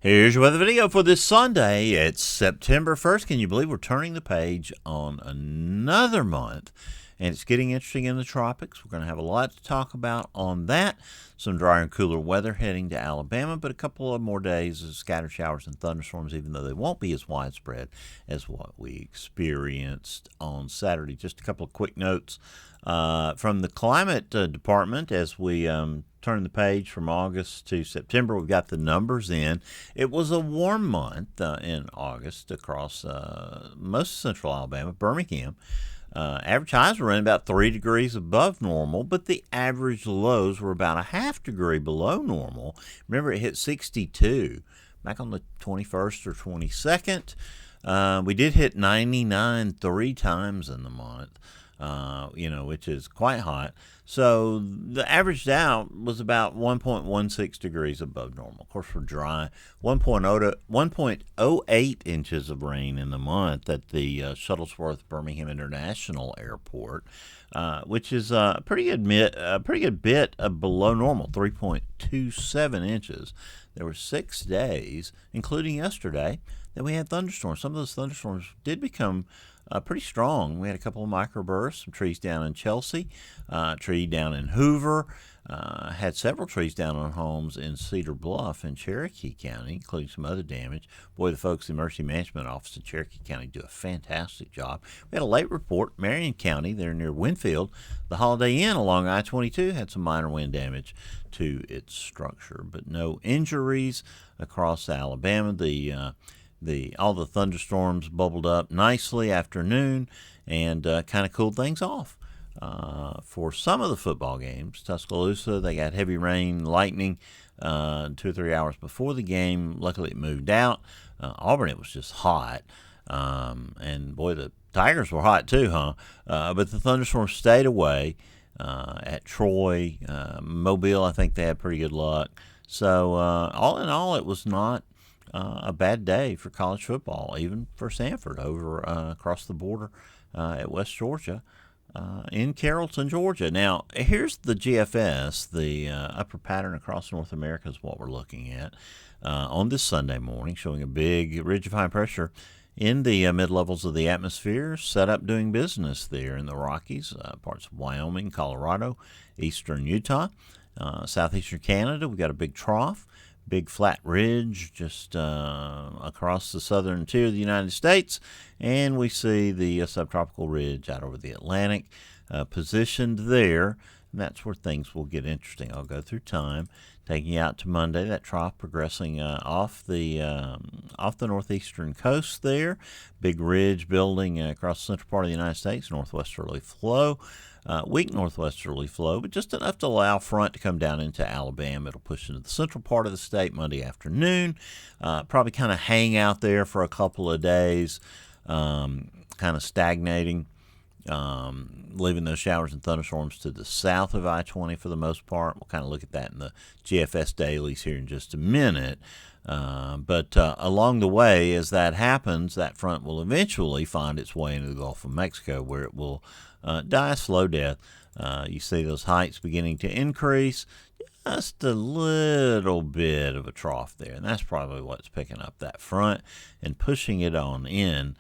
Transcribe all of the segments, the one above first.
Here's your weather video for this Sunday. It's September 1st. Can you believe we're turning the page on another month? And it's getting interesting in the tropics. We're going to have a lot to talk about on that. Some drier and cooler weather heading to Alabama, but a couple of more days of scattered showers and thunderstorms, even though they won't be as widespread as what we experienced on Saturday. Just a couple of quick notes from the climate department as we turn the page from August to September. We've got the numbers in. It was a warm month in August across most of central Alabama, Birmingham. Average highs were running about 3 degrees above normal, but the average lows were about a half degree below normal. Remember, it hit 62 back on the 21st or 22nd. We did hit 99 3 times in the month, which is quite hot. So the averaged out was about 1.16 degrees above normal. Of course, we're dry. 1.08 inches of rain in the month at the Shuttlesworth Birmingham International Airport, which is a pretty good bit below normal, 3.27 inches. There were 6 days, including yesterday, that we had thunderstorms. Some of those thunderstorms did become pretty strong. We had a couple of microbursts, some trees down in Chelsea, tree down in Hoover, had several trees down on homes in Cedar Bluff in Cherokee County, including some other damage. Boy, the folks in the Emergency Management Office in Cherokee County do a fantastic job. We had a late report, Marion County, there near Winfield. The Holiday Inn along I-22 had some minor wind damage to its structure, but no injuries across Alabama. All the thunderstorms bubbled up nicely afternoon and kind of cooled things off. For some of the football games, Tuscaloosa, they got heavy rain, lightning 2 or 3 hours before the game. Luckily, it moved out. Auburn, it was just hot. And boy, the Tigers were hot too, huh? But the thunderstorms stayed away at Troy. Mobile, I think they had pretty good luck. So all in all, it was not a bad day for college football, even for Sanford over across the border at West Georgia in Carrollton, Georgia. Now, here's the GFS, the upper pattern across North America is what we're looking at on this Sunday morning, showing a big ridge of high pressure in the mid-levels of the atmosphere, set up doing business there in the Rockies, parts of Wyoming, Colorado, eastern Utah, southeastern Canada. We've got a big trough. Big flat ridge just across the southern tier of the United States, and we see the subtropical ridge out over the Atlantic positioned there, and that's where things will get interesting. I'll go through time, taking you out to Monday. That trough progressing off the northeastern coast there, big ridge building across the central part of the United States, northwesterly flow. Weak northwesterly flow, but just enough to allow front to come down into Alabama. It'll push into the central part of the state Monday afternoon. Probably kind of hang out there for a couple of days, kind of stagnating, leaving those showers and thunderstorms to the south of I-20 for the most part. We'll kind of look at that in the GFS dailies here in just a minute. But along the way, as that happens, that front will eventually find its way into the Gulf of Mexico, where it will die a slow death. You see those heights beginning to increase, just a little bit of a trough there, and that's probably what's picking up that front and pushing it on in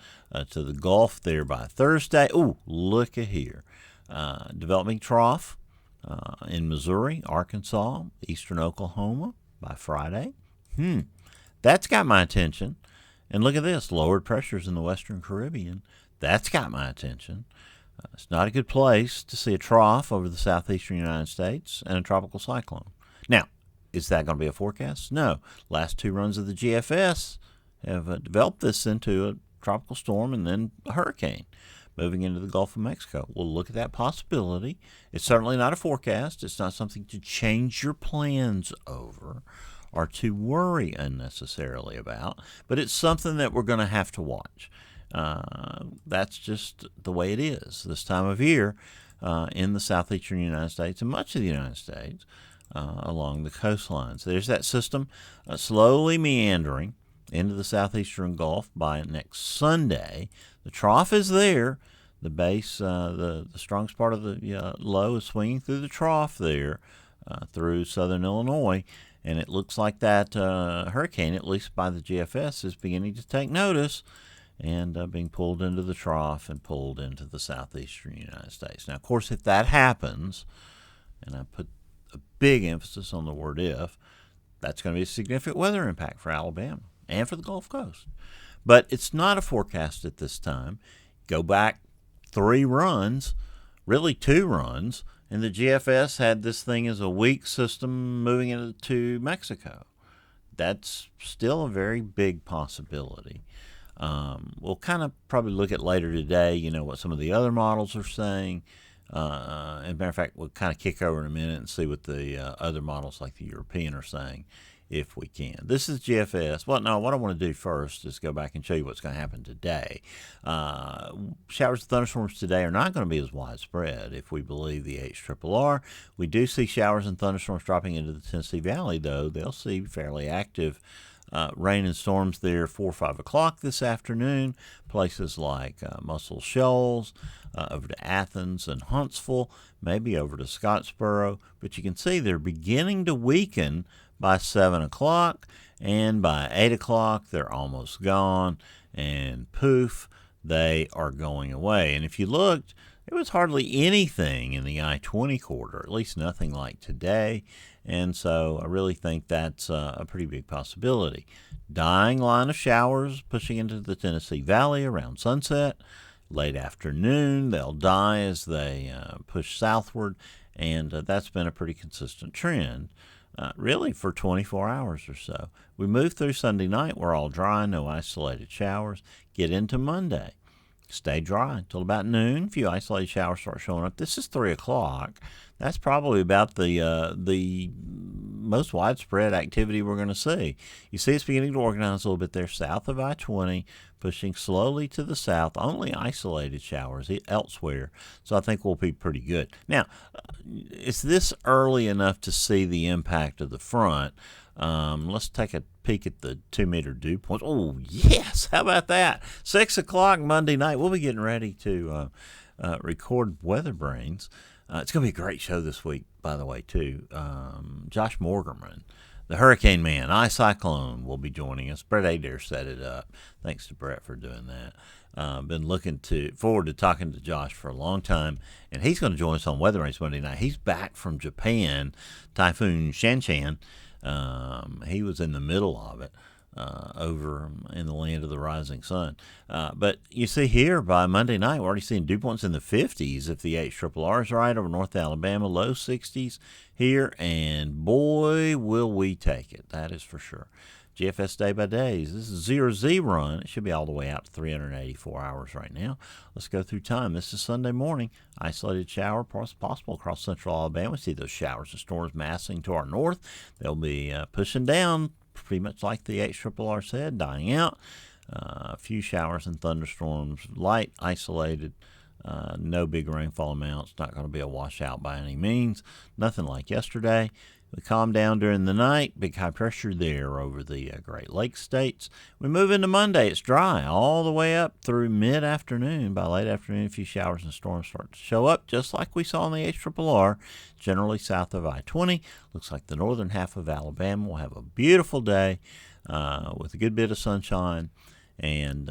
to the Gulf there by Thursday. Ooh, look at here. Developing trough in Missouri, Arkansas, eastern Oklahoma by Friday. That's got my attention. And look at this, lowered pressures in the western Caribbean. That's got my attention. It's not a good place to see a trough over the southeastern United States and a tropical cyclone. Now, is that going to be a forecast? No. Last 2 runs of the GFS have developed this into a tropical storm and then a hurricane moving into the Gulf of Mexico. We'll look at that possibility. It's certainly not a forecast. It's not something to change your plans over or to worry unnecessarily about, but it's something that we're going to have to watch. That's just the way it is this time of year in the southeastern United States and much of the United States along the coastlines. There's that system slowly meandering into the southeastern Gulf by next Sunday. The trough is there. The base, the strongest part of the low is swinging through the trough there through southern Illinois. And it looks like that hurricane, at least by the GFS, is beginning to take notice and being pulled into the trough and pulled into the southeastern United States. Now, of course, if that happens, and I put a big emphasis on the word if, that's going to be a significant weather impact for Alabama and for the Gulf Coast. But it's not a forecast at this time. Go back 3 runs, really 2 runs, and the GFS had this thing as a weak system moving into Mexico. That's still a very big possibility. We'll kind of probably look at later today, what some of the other models are saying. As a matter of fact, we'll kind of kick over in a minute and see what the other models like the European are saying, if we can. This is GFS. Well, no, what I want to do first is go back and show you what's going to happen today. Showers and thunderstorms today are not going to be as widespread if we believe the HRRR. We do see showers and thunderstorms dropping into the Tennessee Valley, though. They'll see fairly active rain and storms there 4 or 5 o'clock this afternoon. Places like Muscle Shoals, over to Athens and Huntsville, maybe over to Scottsboro. But you can see they're beginning to weaken by 7 o'clock, and by 8 o'clock they're almost gone, and poof, they are going away. And if you looked, there was hardly anything in the I-20 corridor, at least nothing like today. And so I really think that's a pretty big possibility. Dying line of showers pushing into the Tennessee Valley around sunset. Late afternoon, they'll die as they push southward, and that's been a pretty consistent trend, really for 24 hours or so. We move through Sunday night. We're all dry, no isolated showers. Get into Monday. Stay dry until about noon. A few isolated showers start showing up. This is 3 o'clock. That's probably about the most widespread activity we're going to see. You see it's beginning to organize a little bit there south of I-20, pushing slowly to the south. Only isolated showers elsewhere, so I think we'll be pretty good. Now, is this early enough to see the impact of the front? Let's take a peek at the 2-meter dew points. Oh, yes. How about that? 6 o'clock Monday night. We'll be getting ready to record Weatherbrains. It's going to be a great show this week, by the way, too. Josh Morgerman, the Hurricane Man, iCyclone, will be joining us. Brett Adair set it up. Thanks to Brett for doing that. Been looking forward to talking to Josh for a long time, and he's going to join us on Weatherbrains Monday night. He's back from Japan, Typhoon Shanshan. He was in the middle of it over in the land of the rising sun. But you see here by Monday night, we're already seeing dew points in the 50s if the HRRR is right over North Alabama, low 60s here, and boy, will we take it. That is for sure. GFS day by days. This is 0Z run. It should be all the way out to 384 hours right now. Let's go through time. This is Sunday morning. Isolated shower possible across central Alabama. We see those showers and storms massing to our north. They'll be pushing down pretty much like the HRRR said, dying out. A few showers and thunderstorms, light, isolated. No big rainfall amounts. Not going to be a washout by any means. Nothing like yesterday. We calm down during the night. Big high pressure there over the Great Lakes states. We move into Monday. It's dry all the way up through mid-afternoon. By late afternoon, a few showers and storms start to show up, just like we saw in the HRRR, generally south of I-20. Looks like the northern half of Alabama will have a beautiful day with a good bit of sunshine and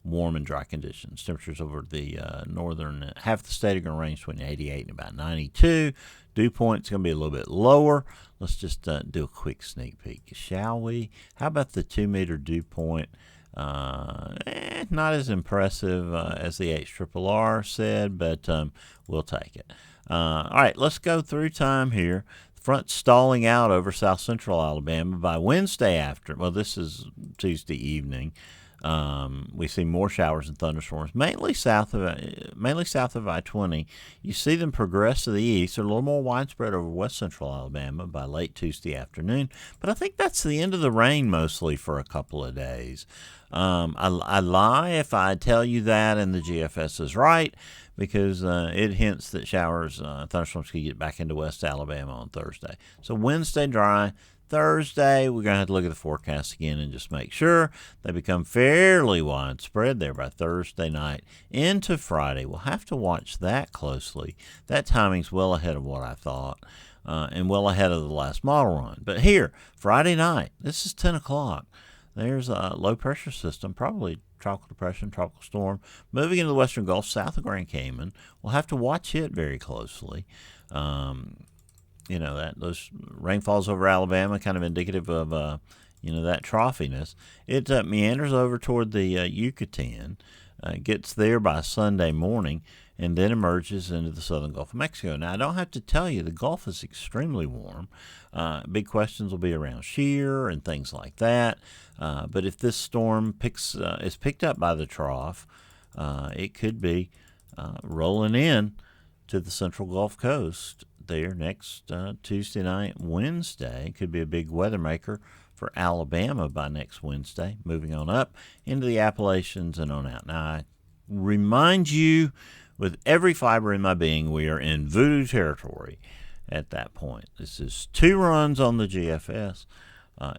warm and dry conditions. Temperatures over the northern half of the state are going to range between 88 and about 92. Dew point's going to be a little bit lower. Let's just do a quick sneak peek, shall we? How about the 2-meter dew point? Not as impressive as the HRRR said, but we'll take it. All right, let's go through time here. Front stalling out over south central Alabama by Wednesday this is Tuesday evening. We see more showers and thunderstorms, mainly south of I-20. You see them progress to the east. They're a little more widespread over west central Alabama by late Tuesday afternoon. But I think that's the end of the rain mostly for a couple of days. I lie if I tell you that and the GFS is right, because it hints that showers, thunderstorms could get back into west Alabama on Thursday. So Wednesday dry. Thursday, we're going to have to look at the forecast again and just make sure they become fairly widespread there by Thursday night into Friday. We'll have to watch that closely. That timing's well ahead of what I thought. and well ahead of the last model run. But here, Friday night, this is 10 o'clock. There's a low pressure system, probably tropical depression, tropical storm, moving into the western Gulf south of Grand Cayman. We'll have to watch it very closely. That those rainfalls over Alabama, kind of indicative of that troughiness. It meanders over toward the Yucatan, gets there by Sunday morning, and then emerges into the southern Gulf of Mexico. Now, I don't have to tell you the Gulf is extremely warm. Big questions will be around shear and things like that. But if this storm is picked up by the trough, it could be rolling in to the central Gulf Coast there next Tuesday night, Wednesday. Could be a big weather maker for Alabama by next Wednesday, moving on up into the Appalachians and on out. Now, I remind you, with every fiber in my being, we are in voodoo territory at that point. This is 2 runs on the GFS.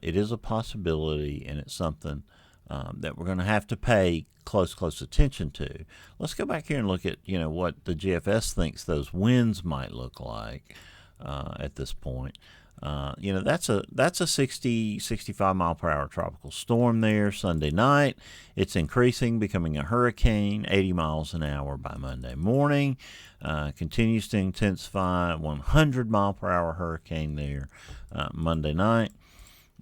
It is a possibility, and it's something that we're going to have to pay close attention to. Let's go back here and look at what the GFS thinks those winds might look like at this point. That's a 65 mile per hour tropical storm there Sunday night. It's increasing, becoming a hurricane, 80 miles an hour by Monday morning. Continues to intensify, 100 mile per hour hurricane there Monday night,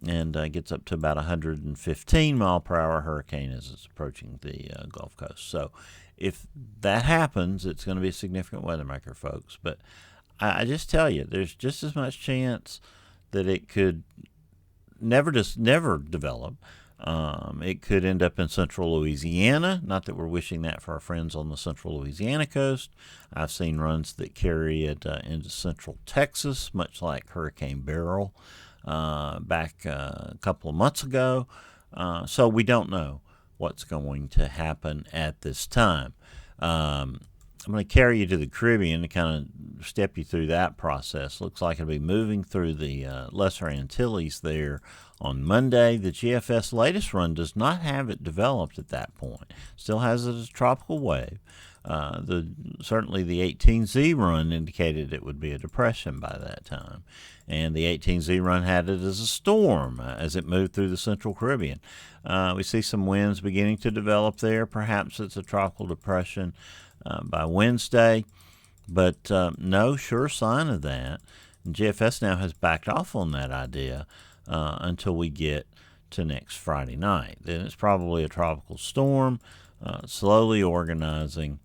and gets up to about 115 mile per hour hurricane as it's approaching the Gulf Coast. So if that happens, it's going to be a significant weather maker, folks. But I just tell you, there's just as much chance that it could never develop. It could end up in central Louisiana. Not that we're wishing that for our friends on the central Louisiana coast. I've seen runs that carry it into central Texas, much like Hurricane Beryl back a couple of months ago. So we don't know what's going to happen at this time. I'm going to carry you to the Caribbean to kind of step you through that process. Looks like it'll be moving through the Lesser Antilles there on Monday. The GFS latest run does not have it developed at that point. Still has it as a tropical wave. Certainly the 18Z run indicated it would be a depression by that time. And the 18Z run had it as a storm as it moved through the central Caribbean. We see some winds beginning to develop there. Perhaps it's a tropical depression by Wednesday, but no sure sign of that. And GFS now has backed off on that idea until we get to next Friday night. Then it's probably a tropical storm, slowly organizing,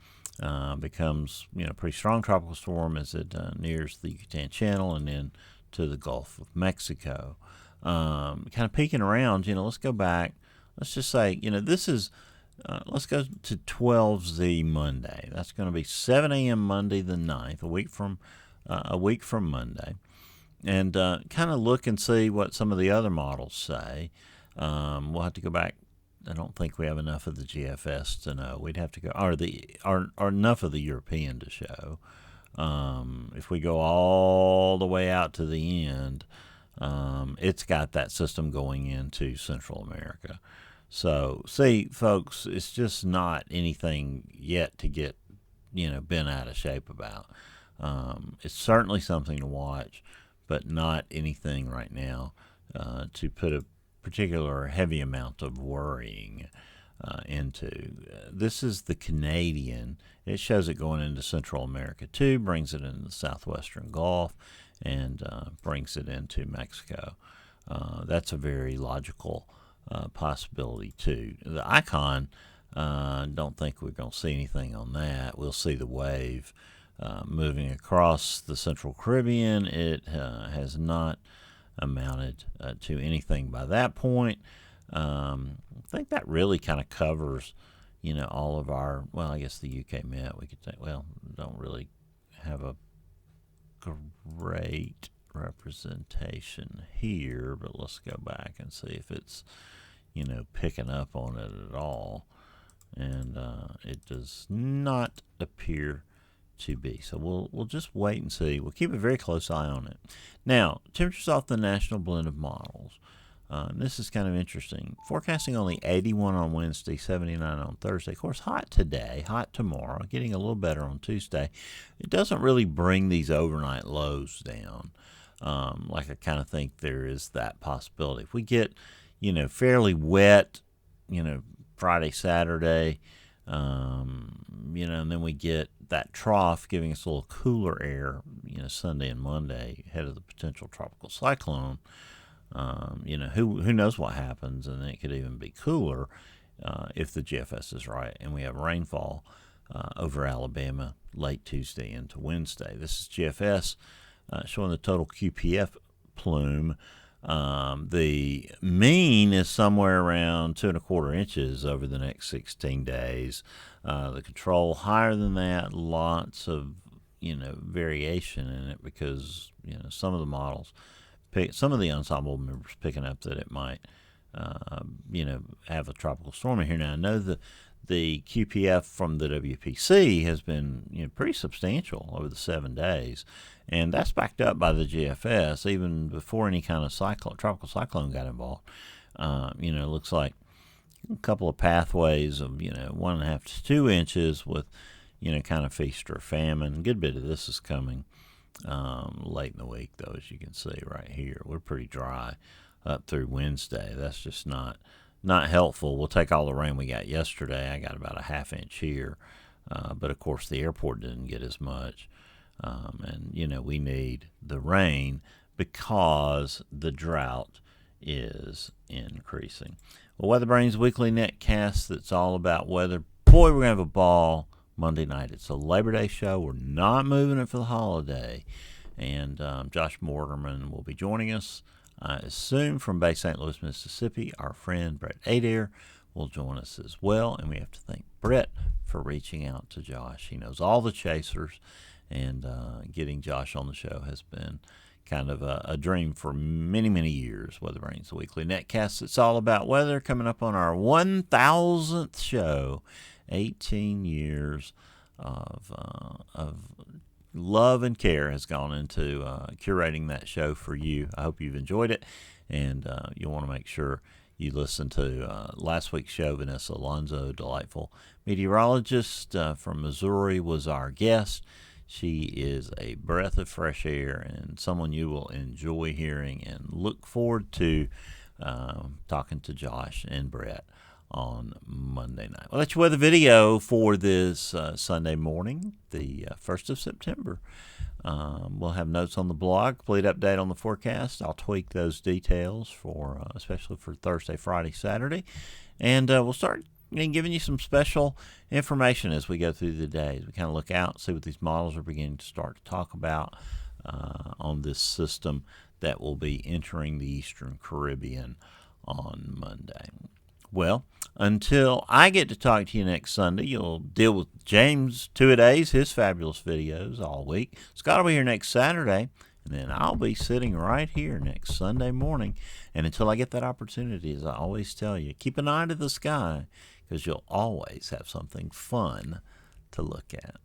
becomes pretty strong tropical storm as it nears the Yucatan Channel and then to the Gulf of Mexico. Kind of peeking around, let's go back. Let's just say, this is let's go to 12Z Monday. That's going to be 7 a.m. Monday the 9th, a week from Monday. And kind of look and see what some of the other models say. We'll have to go back. I don't think we have enough of the GFS to know. We'd have to go, or enough of the European to show. If we go all the way out to the end, it's got that system going into Central America. So, see, folks, it's just not anything yet to get, bent out of shape about. It's certainly something to watch, but not anything right now to put a particular heavy amount of worrying into. This is the Canadian. It shows it going into Central America too, brings it into the southwestern Gulf, and brings it into Mexico. That's a very logical possibility too. The Icon, don't think we're going to see anything on that. We'll see the wave moving across the Central Caribbean. It has not amounted to anything by that point. I think that really kind of covers, all of our, well, I guess the UK Met, we could say, don't really have a great representation here, but let's go back and see if it's, picking up on it at all. And it does not appear to be. So we'll just wait and see. We'll keep a very close eye on it. Now, temperatures off the national blend of models. This is kind of interesting. Forecasting only 81 on Wednesday, 79 on Thursday. Of course, hot today, hot tomorrow, getting a little better on Tuesday. It doesn't really bring these overnight lows down. Like I kind of think there is that possibility. If we get, fairly wet, Friday, Saturday, and then we get that trough giving us a little cooler air, Sunday and Monday ahead of the potential tropical cyclone. Who knows what happens, and it could even be cooler if the GFS is right, and we have rainfall over Alabama late Tuesday into Wednesday. This is GFS showing the total QPF plume. The mean is somewhere around 2¼ inches over the next 16 days. The control higher than that, lots of variation in it because some of the models, some of the ensemble members picking up that it might have a tropical storm in here. Now I know the QPF from the WPC has been pretty substantial over the 7 days, and that's backed up by the GFS even before any kind of tropical cyclone got involved. It looks like a couple of pathways of 1.5 to 2 inches with kind of feast or famine. A good bit of this is coming late in the week, though, as you can see right here. We're pretty dry up through Wednesday. That's just not helpful. We'll take all the rain we got yesterday. I got about a 1/2 inch here, but of course the airport didn't get as much, and we need the rain because the drought is increasing. Well, Weatherbrains weekly netcast that's all about weather. Boy, we're gonna have a ball Monday night. It's a Labor Day show. We're not moving it for the holiday, and Josh Mortimer will be joining us. I assume from Bay St. Louis, Mississippi. Our friend Brett Adair will join us as well, and we have to thank Brett for reaching out to Josh. He knows all the chasers, and getting Josh on the show has been kind of a dream for many, many years. Weatherbrains, the weekly netcast. It's all about weather, coming up on our 1,000th show. 18 years of love and care has gone into curating that show for you. I hope you've enjoyed it, and you'll want to make sure you listen to last week's show. Vanessa Alonzo, delightful meteorologist from Missouri, was our guest. She is a breath of fresh air and someone you will enjoy hearing, and look forward to talking to Josh and Brett on Monday night. Well, that's your weather video for this Sunday morning, the 1st of September. We'll have notes on the blog, complete update on the forecast. I'll tweak those details for especially for Thursday, Friday, Saturday, and we'll start giving you some special information as we go through the days. We kind of look out, see what these models are beginning to start to talk about on this system that will be entering the Eastern Caribbean on Monday. Well, until I get to talk to you next Sunday, you'll deal with James Two-A-Days, his fabulous videos all week. Scott will be here next Saturday, and then I'll be sitting right here next Sunday morning. And until I get that opportunity, as I always tell you, keep an eye to the sky, because you'll always have something fun to look at.